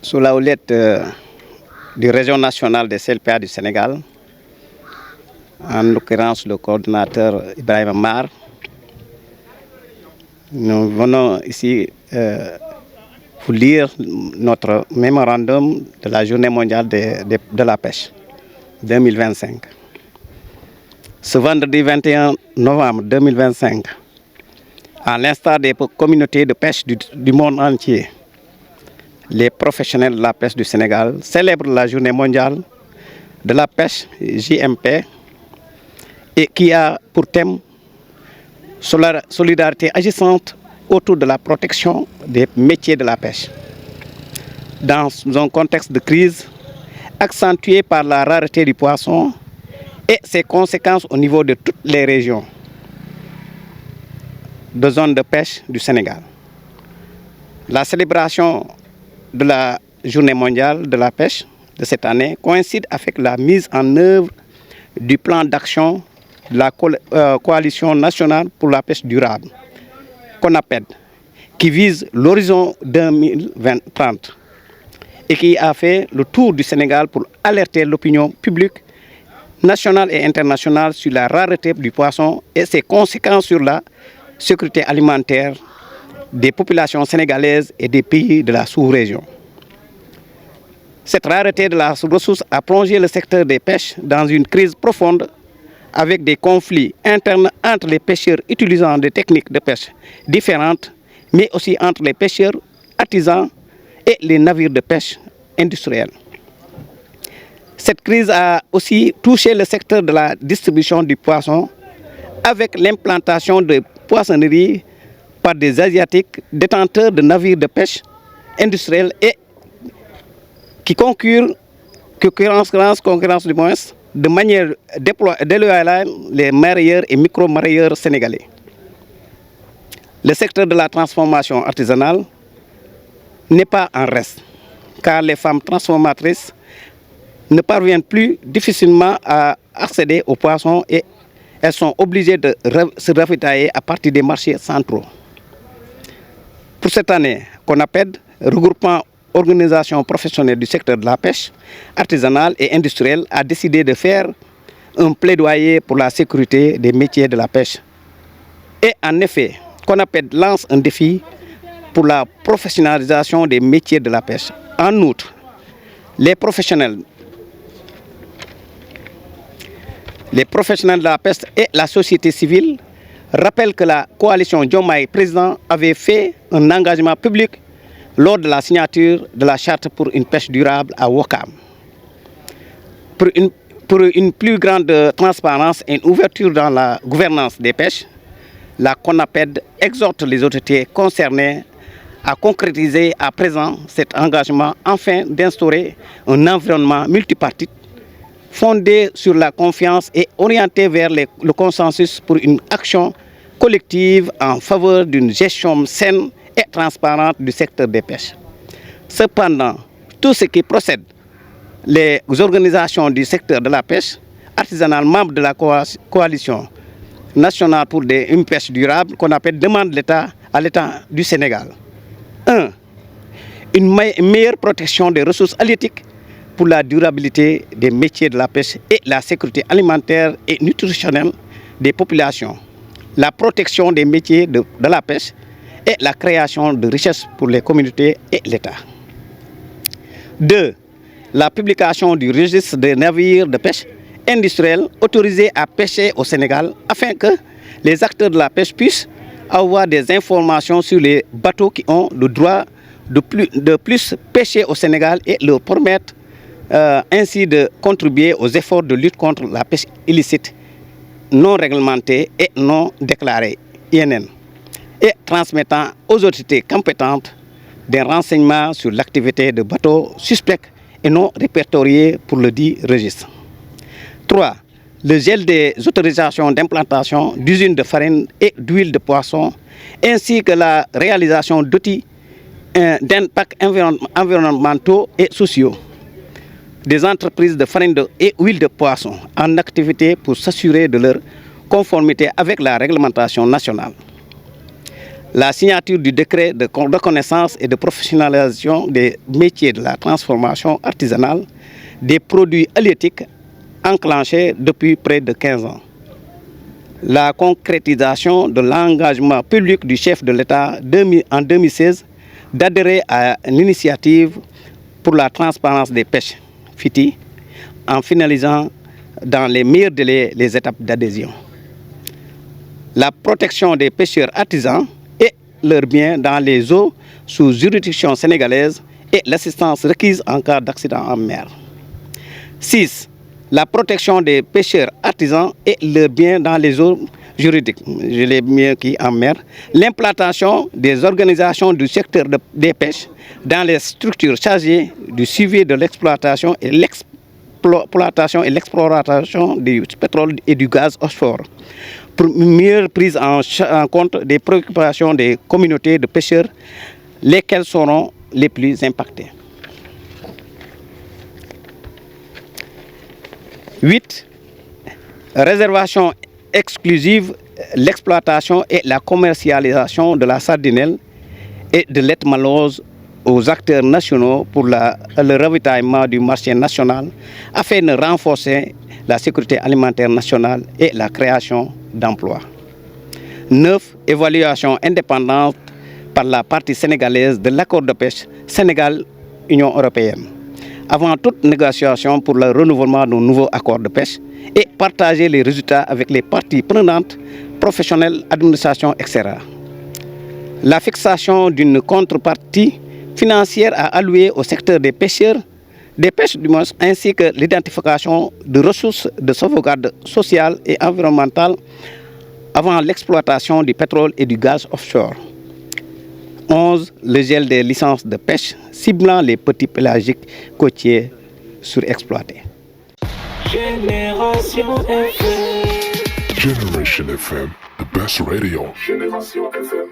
Sous la houlette du région nationale des CLPA du Sénégal, en l'occurrence le coordinateur Ibrahim Mar, nous venons ici vous lire notre mémorandum de la Journée mondiale de la pêche 2025. Ce vendredi 21 novembre 2025, à l'instar des communautés de pêche du monde entier, les professionnels de la pêche du Sénégal célèbrent la Journée mondiale de la pêche JMP et qui a pour thème solidarité agissante autour de la protection des métiers de la pêche. Dans un contexte de crise accentué par la rareté du poisson et ses conséquences au niveau de toutes les régions de zones de pêche du Sénégal. La célébration de la Journée mondiale de la pêche de cette année coïncide avec la mise en œuvre du plan d'action de la Coalition nationale pour la pêche durable, CONAPED, qui vise l'horizon 2030 et qui a fait le tour du Sénégal pour alerter l'opinion publique nationale et internationale sur la rareté du poisson et ses conséquences sur la sécurité alimentaire des populations sénégalaises et des pays de la sous-région. Cette rareté de la ressource a plongé le secteur des pêches dans une crise profonde avec des conflits internes entre les pêcheurs utilisant des techniques de pêche différentes, mais aussi entre les pêcheurs artisans et les navires de pêche industriels. Cette crise a aussi touché le secteur de la distribution du poisson avec l'implantation de poissonneries par des Asiatiques détenteurs de navires de pêche industriels et qui concurrencent du moins de manière déloyale les mareyeurs et micro-mareyeurs sénégalais. Le secteur de la transformation artisanale n'est pas en reste, car les femmes transformatrices ne parviennent plus difficilement à accéder aux poissons et elles sont obligées de se ravitailler à partir des marchés centraux. Pour cette année, CONAPED, regroupant organisations professionnelles du secteur de la pêche artisanale et industrielle, a décidé de faire un plaidoyer pour la sécurité des métiers de la pêche. Et en effet, CONAPED lance un défi pour la professionnalisation des métiers de la pêche. En outre, les professionnels de la pêche et la société civile rappellent que la coalition Diomaye Président avait fait un engagement public lors de la signature de la charte pour une pêche durable à Ouakam. Pour une plus grande transparence et une ouverture dans la gouvernance des pêches, la CONAPED exhorte les autorités concernées à concrétiser à présent cet engagement afin d'instaurer un environnement multipartite fondé sur la confiance et orienté vers le consensus pour une action collective en faveur d'une gestion saine et transparente du secteur des pêches. Cependant, tout ce qui procède, les organisations du secteur de la pêche artisanale membres de la coalition nationale pour une pêche durable qu'on appelle demande à l'État du Sénégal. 1. Une meilleure protection des ressources halieutiques pour la durabilité des métiers de la pêche et la sécurité alimentaire et nutritionnelle des populations, la protection des métiers de la pêche et la création de richesses pour les communautés et l'État. 2. La publication du registre des navires de pêche industriels autorisés à pêcher au Sénégal afin que les acteurs de la pêche puissent avoir des informations sur les bateaux qui ont le droit de plus pêcher au Sénégal et leur permettre ainsi de contribuer aux efforts de lutte contre la pêche illicite, non réglementée et non déclarée, INN, et transmettant aux autorités compétentes des renseignements sur l'activité de bateaux suspects et non répertoriés pour le dit registre. 3. Le gel des autorisations d'implantation d'usines de farine et d'huile de poisson, ainsi que la réalisation d'outils d'impact environnementaux et sociaux des entreprises de farine et huile de poisson en activité pour s'assurer de leur conformité avec la réglementation nationale. la signature du décret de reconnaissance et de professionnalisation des métiers de la transformation artisanale des produits halieutiques enclenché depuis près de 15 ans. La concrétisation de l'engagement public du chef de l'État en 2016 d'adhérer à l'initiative pour la transparence des pêches, FITI, en finalisant dans les meilleurs délais les étapes d'adhésion. La protection des pêcheurs artisans et leurs biens dans les eaux sous juridiction sénégalaise et l'assistance requise en cas d'accident en mer. 6. La protection des pêcheurs artisans et leurs biens dans les eaux juridiques, je l'ai mieux qui en mer. L'implantation des organisations du secteur des pêches dans les structures chargées du suivi de l'exploitation et l'exploration du pétrole et du gaz offshore pour une meilleure prise en compte des préoccupations des communautés de pêcheurs, lesquelles seront les plus impactées. 8. Réservation exclusive, l'exploitation et la commercialisation de la sardinelle et de l'être malose aux acteurs nationaux pour le ravitaillement du marché national afin de renforcer la sécurité alimentaire nationale et la création d'emplois. 9. Évaluation indépendante par la partie sénégalaise de l'accord de pêche Sénégal-Union européenne, avant toute négociation pour le renouvellement d'un nouveau accord de pêche et partager les résultats avec les parties prenantes, professionnels, administration, etc. La fixation d'une contrepartie financière à allouer au secteur des pêcheurs, des pêches du moins, ainsi que l'identification de ressources de sauvegarde sociale et environnementale avant l'exploitation du pétrole et du gaz offshore. 11. Le gel des licences de pêche ciblant les petits pélagiques côtiers surexploités. Génération FM. Generation FM, the best radio. Génération FM.